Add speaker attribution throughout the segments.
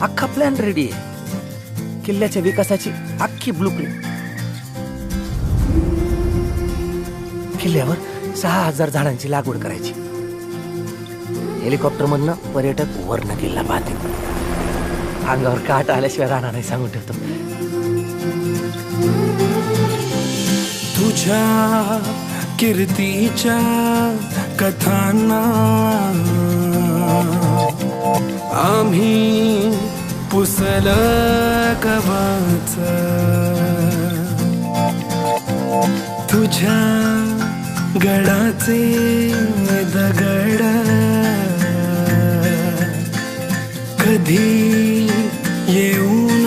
Speaker 1: अख्खा plan ready आहे. किल्ल्याच्या विकासाची अख्खी ब्लूप्रिंट. किल्ल्यावर 6000 झाडांची लागवड करायची. हेलिकॉप्टर मधनं पर्यटक वरनं किल्ला पाहतील. अंगावर काट आल्याशिवाय राहणार नाही सांगून ठेवतो.
Speaker 2: तुझ्या कीर्तीच्या कथांना आम्ही पुसल कवच. तुझ्या गडाचे दगड कधी येऊन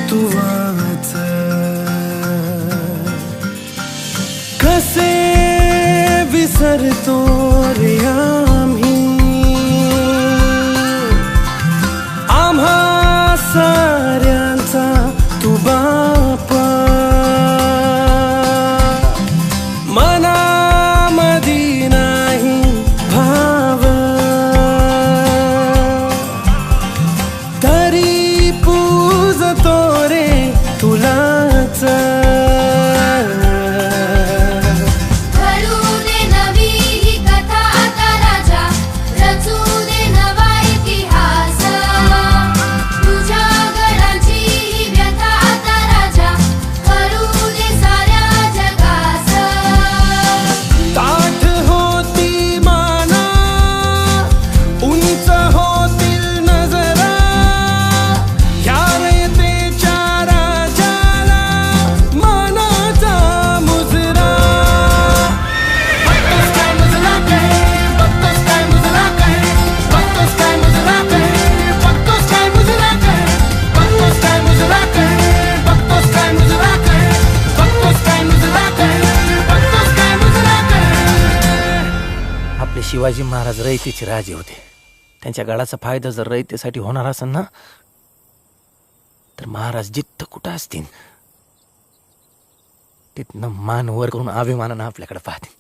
Speaker 2: तू वाच. कसे विसरतो रे आम्ही आम्हा साऱ्यांचा तू बाप. मनामधी नाही भाव तरी पूजतो रे तुलाच.
Speaker 1: शिवाजी महाराज रयतेचे राजे होते. त्यांच्या गडाचा फायदा जर रयतेसाठी होणार असेल ना, तर महाराज जिथं कुठं असतील तिथनं मान वर करून अभिमानानं आपल्याकडे पाहतील.